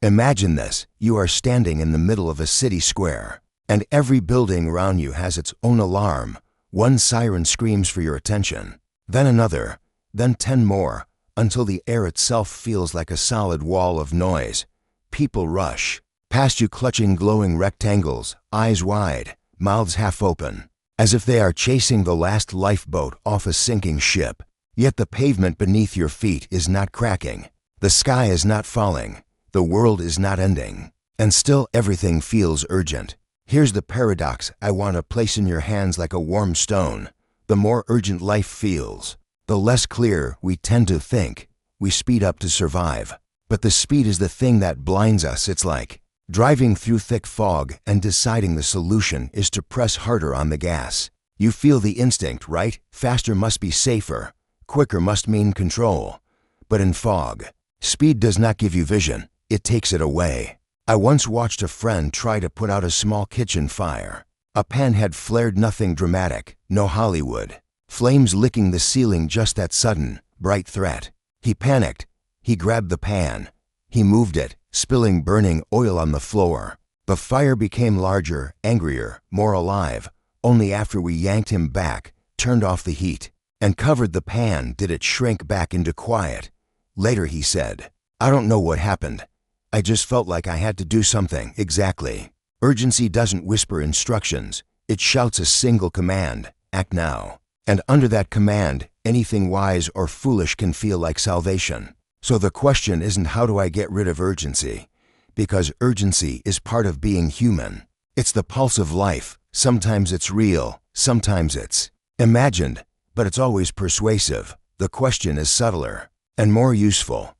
Imagine this: you are standing in the middle of a city square, and every building around you has its own alarm. One siren screams for your attention, then another, then 10 more, until the air itself feels like a solid wall of noise. People rush past you clutching glowing rectangles, eyes wide, mouths half open, as if they are chasing the last lifeboat off a sinking ship. Yet the pavement beneath your feet is not cracking. The sky is not falling. The world is not ending. And still everything feels urgent. Here's the paradox I want to place in your hands like a warm stone. The more urgent life feels, the less clear we tend to think. We speed up to survive. But the speed is the thing that blinds us. It's like driving through thick fog and deciding the solution is to press harder on the gas. You feel the instinct, right? Faster must be safer. Quicker must mean control. But in fog, speed does not give you vision. It takes it away. I once watched a friend try to put out a small kitchen fire. A pan had flared, nothing dramatic, no Hollywood. Flames licking the ceiling, just that sudden, bright threat. He panicked. He grabbed the pan. He moved it, spilling burning oil on the floor. The fire became larger, angrier, more alive. Only after we yanked him back, turned off the heat, and covered the pan did it shrink back into quiet. Later he said, "I don't know what happened. I just felt like I had to do something." Exactly. Urgency doesn't whisper instructions. It shouts a single command: act now. And under that command, anything wise or foolish can feel like salvation. So the question isn't how do I get rid of urgency? Because urgency is part of being human. It's the pulse of life. Sometimes it's real, sometimes it's imagined, but it's always persuasive. The question is subtler and more useful.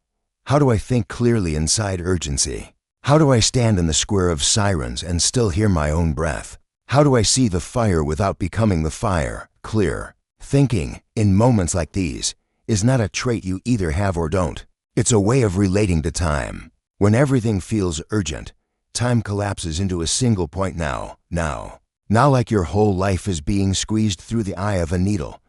How do I think clearly inside urgency? How do I stand in the square of sirens and still hear my own breath? How do I see the fire without becoming the fire? Clear thinking, in moments like these, is not a trait you either have or don't. It's a way of relating to time. When everything feels urgent, time collapses into a single point: now, now. Now, like your whole life is being squeezed through the eye of a needle.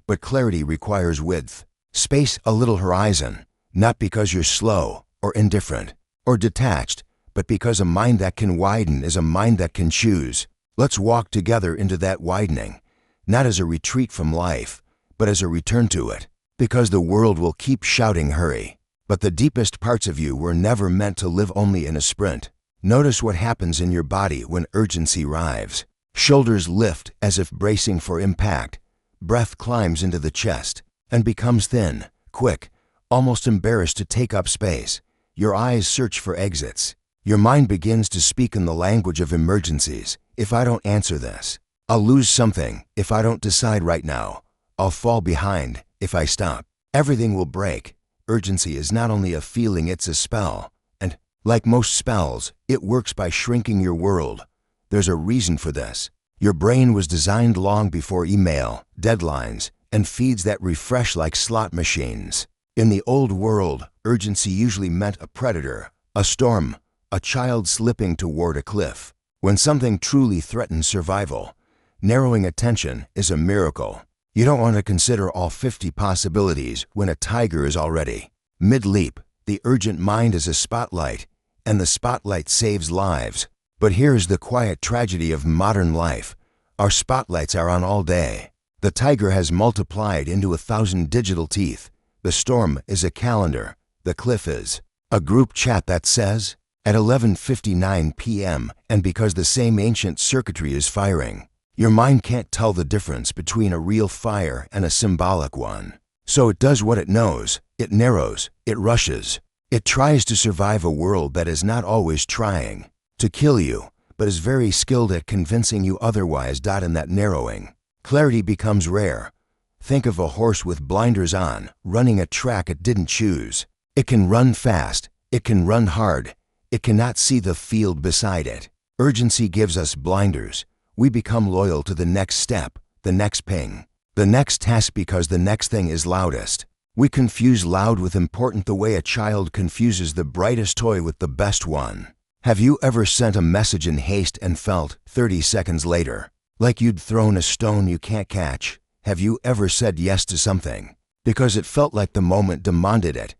But clarity requires width, space, a little horizon. Not because you're slow or indifferent or detached, but because a mind that can widen is a mind that can choose. Let's walk together into that widening, not as a retreat from life, but as a return to it. Because the world will keep shouting hurry, but the deepest parts of you were never meant to live only in a sprint. Notice what happens in your body when urgency arrives. Shoulders lift as if bracing for impact. Breath climbs into the chest and becomes thin, quick, almost embarrassed to take up space. Your eyes search for exits. Your mind begins to speak in the language of emergencies. If I don't answer this, I'll lose something. If I don't decide right now, I'll fall behind. If I stop, everything will break. Urgency is not only a feeling, it's a spell. And, like most spells, it works by shrinking your world. There's a reason for this. Your brain was designed long before email, deadlines, and feeds that refresh like slot machines. In the old world, urgency usually meant a predator, a storm, a child slipping toward a cliff. When something truly threatens survival, narrowing attention is a miracle. You don't want to consider all 50 possibilities when a tiger is already mid-leap. The urgent mind is a spotlight, and the spotlight saves lives. But here's the quiet tragedy of modern life. Our spotlights are on all day. The tiger has multiplied into 1,000 digital teeth. The storm is a calendar. The cliff is a group chat that says, at 11:59 p.m., and because the same ancient circuitry is firing, your mind can't tell the difference between a real fire and a symbolic one. So it does what it knows. It narrows. It rushes. It tries to survive a world that is not always trying to kill you, but is very skilled at convincing you otherwise. In that narrowing, clarity becomes rare. Think of a horse with blinders on, running a track it didn't choose. It can run fast. It can run hard. It cannot see the field beside it. Urgency gives us blinders. We become loyal to the next step, the next ping, the next task because the next thing is loudest. We confuse loud with important the way a child confuses the brightest toy with the best one. Have you ever sent a message in haste and felt, 30 seconds later, like you'd thrown a stone you can't catch? Have you ever said yes to something because it felt like the moment demanded it,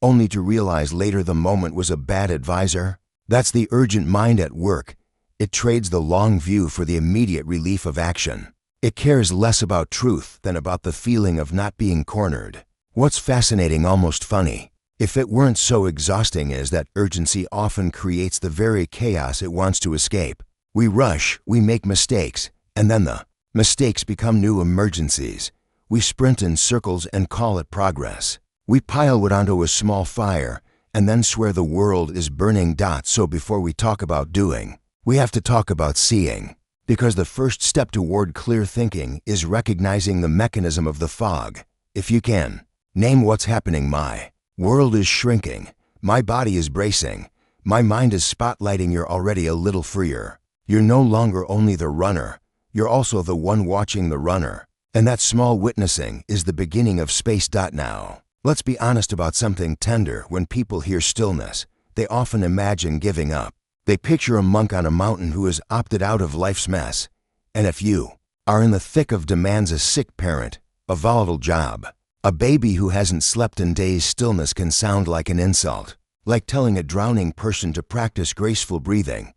only to realize later the moment was a bad advisor? That's the urgent mind at work. It trades the long view for the immediate relief of action. It cares less about truth than about the feeling of not being cornered. What's fascinating, almost funny, if it weren't so exhausting, is that urgency often creates the very chaos it wants to escape. We rush, we make mistakes, and then the mistakes become new emergencies. We sprint in circles and call it progress. We pile wood onto a small fire and then swear the world is burning. So before we talk about doing, we have to talk about seeing. Because the first step toward clear thinking is recognizing the mechanism of the fog. If you can, name what's happening. My world is shrinking. My body is bracing. My mind is spotlighting. You're already a little freer. You're no longer only the runner. You're also the one watching the runner. And that small witnessing is the beginning of space. Now, let's be honest about something tender. When people hear stillness, they often imagine giving up. They picture a monk on a mountain who has opted out of life's mess. And if you are in the thick of demands, a sick parent, a volatile job, a baby who hasn't slept in days, stillness can sound like an insult, like telling a drowning person to practice graceful breathing.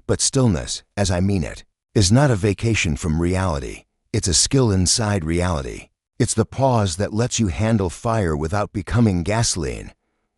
But stillness, as I mean it, is not a vacation from reality. It's a skill inside reality. It's the pause that lets you handle fire without becoming gasoline.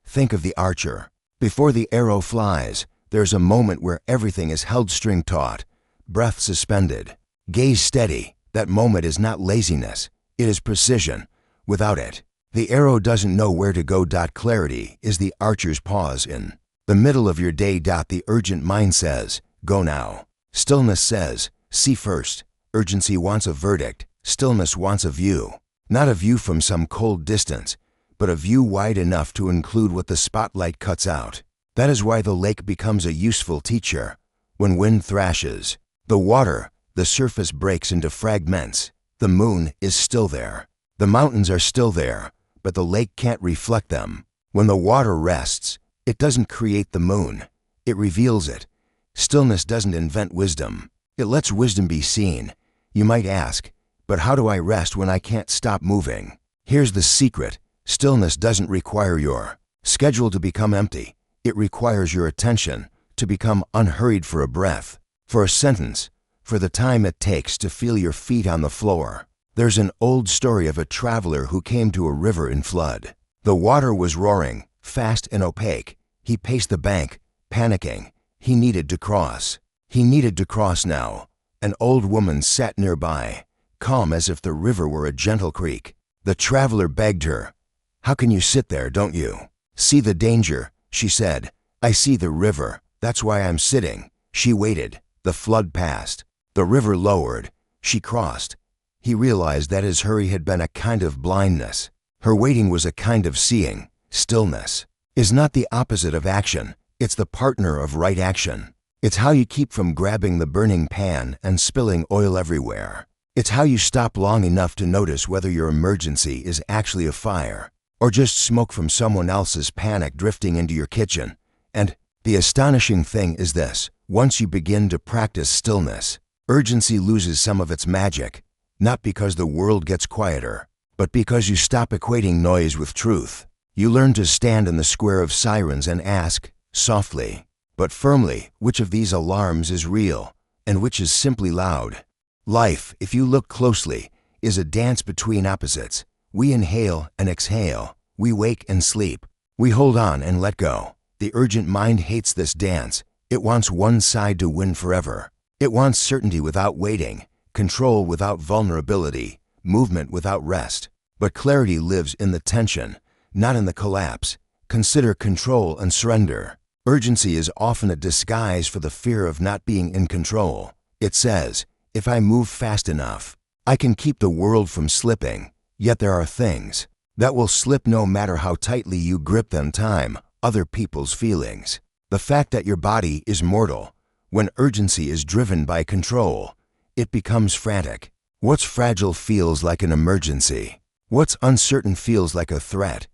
Think of the archer. Before the arrow flies, there's a moment where everything is held string taut, breath suspended, gaze steady. That moment is not laziness, it is precision. Without it, the arrow doesn't know where to go. Clarity is the archer's pause in the middle of your day. The urgent mind says, go now. Stillness says, see first. Urgency wants a verdict, stillness wants a view. Not a view from some cold distance, but a view wide enough to include what the spotlight cuts out. That is why the lake becomes a useful teacher. When wind thrashes the water, the surface breaks into fragments. The moon is still there. The mountains are still there, but the lake can't reflect them. When the water rests, it doesn't create the moon, it reveals it. Stillness doesn't invent wisdom, it lets wisdom be seen. You might ask, but how do I rest when I can't stop moving? Here's the secret. Stillness doesn't require your schedule to become empty. It requires your attention to become unhurried for a breath, for a sentence, for the time it takes to feel your feet on the floor. There's an old story of a traveler who came to a river in flood. The water was roaring, fast and opaque. He paced the bank, panicking. He needed to cross. He needed to cross now. An old woman sat nearby, calm as if the river were a gentle creek. The traveler begged her, "How can you sit there? Don't you see the danger?" She said, "I see the river. That's why I'm sitting." She waited. The flood passed. The river lowered. She crossed. He realized that his hurry had been a kind of blindness. Her waiting was a kind of seeing. Stillness is not the opposite of action. It's the partner of right action. It's how you keep from grabbing the burning pan and spilling oil everywhere. It's how you stop long enough to notice whether your emergency is actually a fire or just smoke from someone else's panic drifting into your kitchen. And the astonishing thing is this: once you begin to practice stillness, urgency loses some of its magic, not because the world gets quieter, but because you stop equating noise with truth. You learn to stand in the square of sirens and ask, softly but firmly, which of these alarms is real and which is simply loud. Life, if you look closely, is a dance between opposites. We inhale and exhale. We wake and sleep. We hold on and let go. The urgent mind hates this dance. It wants one side to win forever. It wants certainty without waiting, control without vulnerability, movement without rest. But clarity lives in the tension, not in the collapse. Consider control and surrender. Urgency is often a disguise for the fear of not being in control. It says, if I move fast enough, I can keep the world from slipping. Yet there are things that will slip no matter how tightly you grip them: time, other people's feelings, the fact that your body is mortal. When urgency is driven by control, it becomes frantic. What's fragile feels like an emergency. What's uncertain feels like a threat.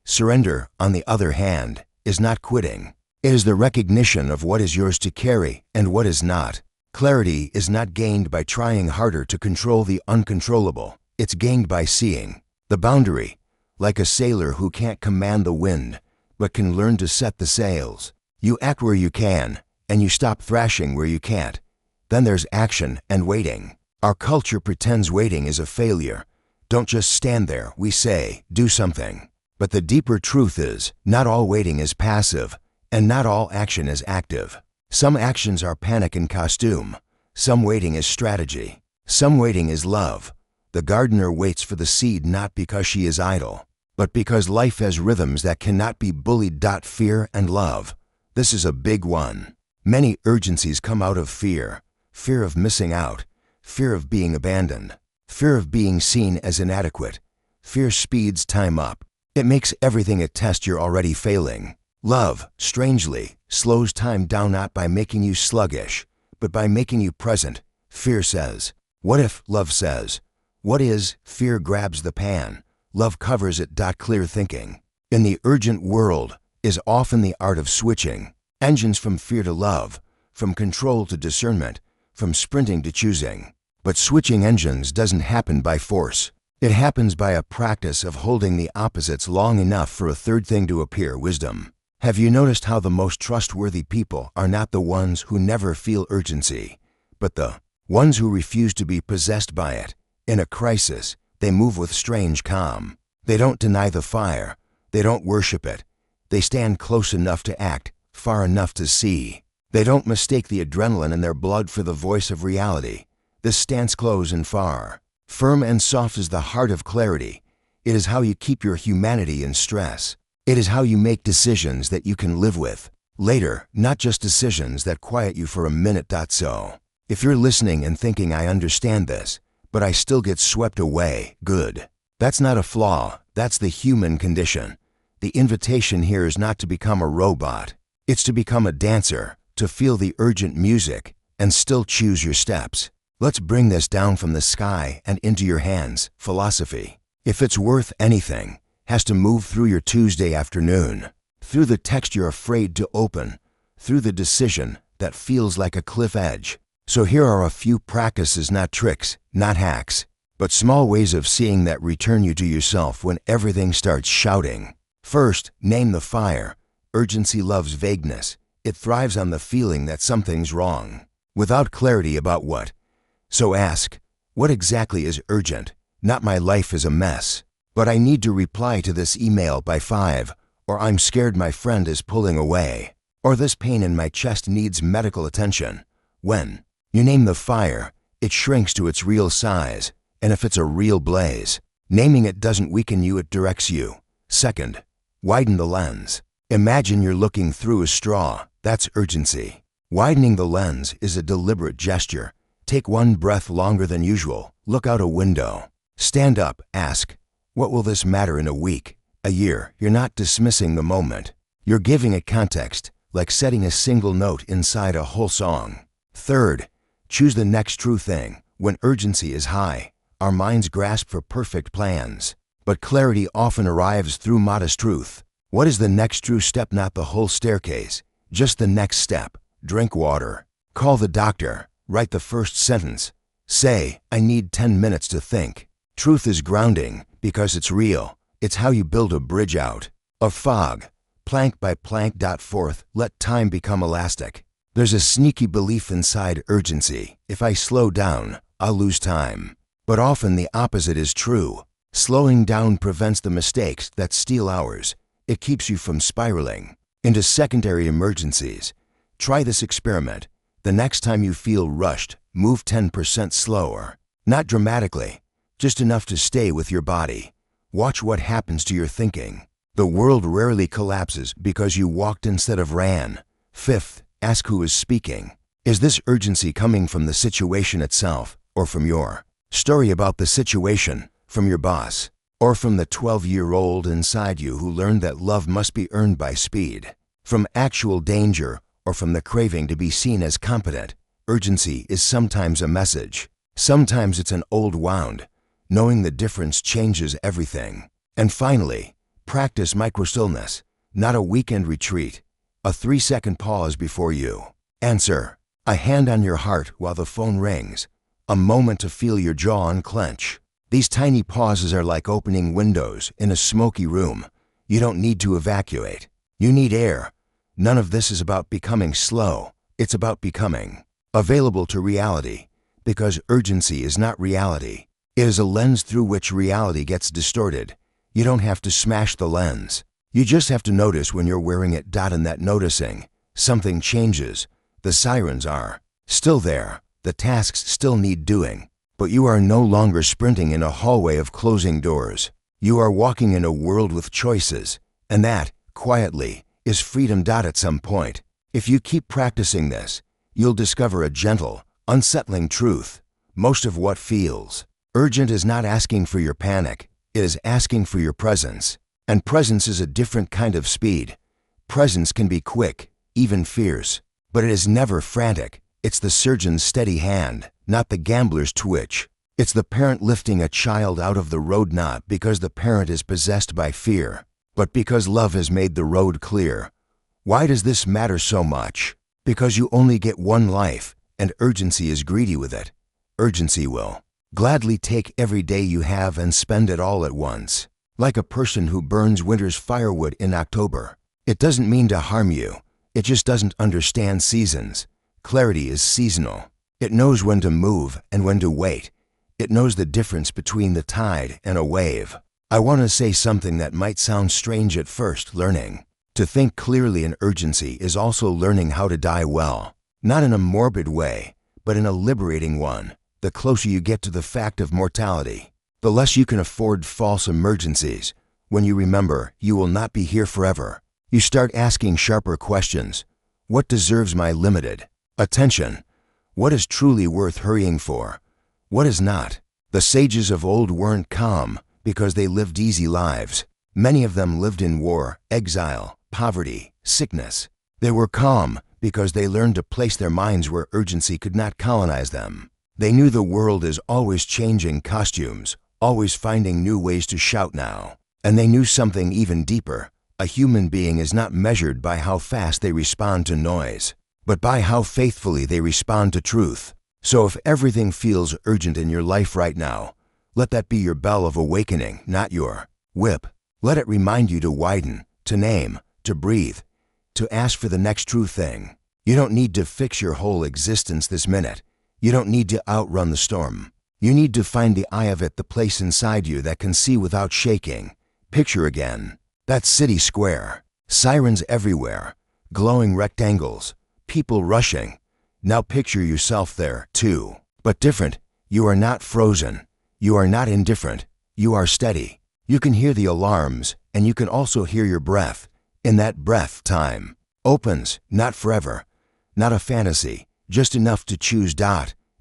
Surrender, on the other hand, is not quitting. It is the recognition of what is yours to carry and what is not. Clarity is not gained by trying harder to control the uncontrollable. It's gained by seeing the boundary. Like a sailor who can't command the wind, but can learn to set the sails. You act where you can, and you stop thrashing where you can't. Then there's action and waiting. Our culture pretends waiting is a failure. Don't just stand there, we say, do something. But the deeper truth is, not all waiting is passive, and not all action is active. Some actions are panic in costume. Some waiting is strategy. Some waiting is love. The gardener waits for the seed not because she is idle, but because life has rhythms that cannot be bullied. Fear and love. This is a big one. Many urgencies come out of fear. Fear of missing out. Fear of being abandoned. Fear of being seen as inadequate. Fear speeds time up. It makes everything a test you're already failing. Love, strangely, slows time down not by making you sluggish, but by making you present. Fear says, what if? Love says, what is? Fear grabs the pan. Love covers it. Clear thinking, in the urgent world, is often the art of switching engines from fear to love, from control to discernment, from sprinting to choosing. But switching engines doesn't happen by force. It happens by a practice of holding the opposites long enough for a third thing to appear: wisdom. Have you noticed how the most trustworthy people are not the ones who never feel urgency, but the ones who refuse to be possessed by it? In a crisis, they move with strange calm. They don't deny the fire. They don't worship it. They stand close enough to act, far enough to see. They don't mistake the adrenaline in their blood for the voice of reality. This stance close and far. Firm and soft is the heart of clarity. It is how you keep your humanity in stress. It is how you make decisions that you can live with later, not just decisions that quiet you for a minute. So, if you're listening and thinking, I understand this, but I still get swept away, good. That's not a flaw, that's the human condition. The invitation here is not to become a robot. It's to become a dancer, to feel the urgent music, and still choose your steps. Let's bring this down from the sky and into your hands. Philosophy, if it's worth anything, has to move through your Tuesday afternoon, through the text you're afraid to open, through the decision that feels like a cliff edge. So here are a few practices, not tricks, not hacks, but small ways of seeing that return you to yourself when everything starts shouting. First, name the fire. Urgency loves vagueness. It thrives on the feeling that something's wrong, without clarity about what. So ask, what exactly is urgent? Not my life is a mess, but I need to reply to this email by 5, or I'm scared my friend is pulling away, or this pain in my chest needs medical attention. When you name the fire, it shrinks to its real size, and if it's a real blaze, naming it doesn't weaken you, it directs you. Second, widen the lens. Imagine you're looking through a straw. That's urgency. Widening the lens is a deliberate gesture. Take one breath longer than usual. Look out a window. Stand up. Ask, what will this matter in a week, a year? You're not dismissing the moment. You're giving it context, like setting a single note inside a whole song. Third, choose the next true thing. When urgency is high, our minds grasp for perfect plans, but clarity often arrives through modest truth. What is the next true step? Not the whole staircase, just the next step. Drink water. Call the doctor. Write the first sentence. Say, I need 10 minutes to think. Truth is grounding because it's real. It's how you build a bridge out of fog, plank by plank. Fourth, let time become elastic. There's a sneaky belief inside urgency. If I slow down, I'll lose time. But often the opposite is true. Slowing down prevents the mistakes that steal hours. It keeps you from spiraling into secondary emergencies. Try this experiment. The next time you feel rushed, move 10% slower. Not dramatically, just enough to stay with your body. Watch what happens to your thinking. The world rarely collapses because you walked instead of ran. Fifth, ask who is speaking. Is this urgency coming from the situation itself, or from your story about the situation, from your boss, or from the 12-year-old inside you who learned that love must be earned by speed? From actual danger, or from the craving to be seen as competent? Urgency is sometimes a message. Sometimes it's an old wound. Knowing the difference changes everything. And finally, practice micro-stillness, not a weekend retreat. A 3-second pause before you answer. A hand on your heart while the phone rings. A moment to feel your jaw unclench. These tiny pauses are like opening windows in a smoky room. You don't need to evacuate. You need air. None of this is about becoming slow. It's about becoming available to reality, because urgency is not reality. It is a lens through which reality gets distorted. You don't have to smash the lens. You just have to notice when you're wearing it. In that noticing, something changes. The sirens are still there. The tasks still need doing. But you are no longer sprinting in a hallway of closing doors. You are walking in a world with choices. And that, quietly, is freedom. At some point, if you keep practicing this, you'll discover a gentle, unsettling truth. Most of what feels urgent is not asking for your panic. It is asking for your presence. And presence is a different kind of speed. Presence can be quick, even fierce, but it is never frantic. It's the surgeon's steady hand, not the gambler's twitch. It's the parent lifting a child out of the road, not because the parent is possessed by fear, but because love has made the road clear. Why does this matter so much? Because you only get one life, and urgency is greedy with it. Urgency will gladly take every day you have and spend it all at once. Like a person who burns winter's firewood in October. It doesn't mean to harm you. It just doesn't understand seasons. Clarity is seasonal. It knows when to move and when to wait. It knows the difference between the tide and a wave. I want to say something that might sound strange at first. Learning to think clearly in urgency is also learning how to die well. Not in a morbid way, but in a liberating one. The closer you get to the fact of mortality, the less you can afford false emergencies. When you remember you will not be here forever, you start asking sharper questions. What deserves my limited attention? What is truly worth hurrying for? What is not? The sages of old weren't calm because they lived easy lives. Many of them lived in war, exile, poverty, sickness. They were calm because they learned to place their minds where urgency could not colonize them. They knew the world is always changing costumes, always finding new ways to shout now. And they knew something even deeper. A human being is not measured by how fast they respond to noise, but by how faithfully they respond to truth. So if everything feels urgent in your life right now, let that be your bell of awakening, not your whip. Let it remind you to widen, to name, to breathe, to ask for the next true thing. You don't need to fix your whole existence this minute. You don't need to outrun the storm. You need to find the eye of it, the place inside you that can see without shaking. Picture again that city square, sirens everywhere, glowing rectangles, people rushing. Now picture yourself there too, but different. You are not frozen. You are not indifferent. You are steady. You can hear the alarms, and you can also hear your breath. In that breath, time opens, not forever, not a fantasy, just enough to choose.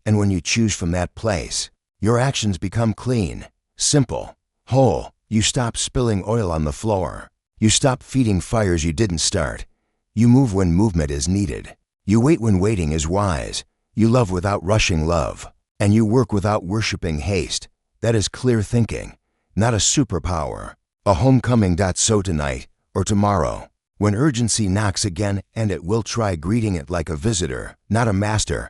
And when you choose from that place, your actions become clean, simple, whole. You stop spilling oil on the floor. You stop feeding fires you didn't start. You move when movement is needed. You wait when waiting is wise. You love without rushing love. And you work without worshiping haste. That is clear thinking, not a superpower. A homecoming. So tonight, or tomorrow, when urgency knocks again, and it will, try greeting it like a visitor, not a master.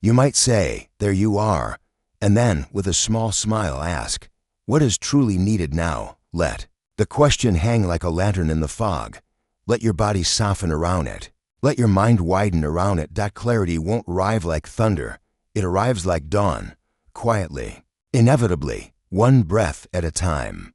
You might say, there you are, and then, with a small smile, ask, what is truly needed now? Let the question hang like a lantern in the fog. Let your body soften around it. Let your mind widen around it. Clarity won't arrive like thunder. It arrives like dawn, quietly, inevitably, one breath at a time.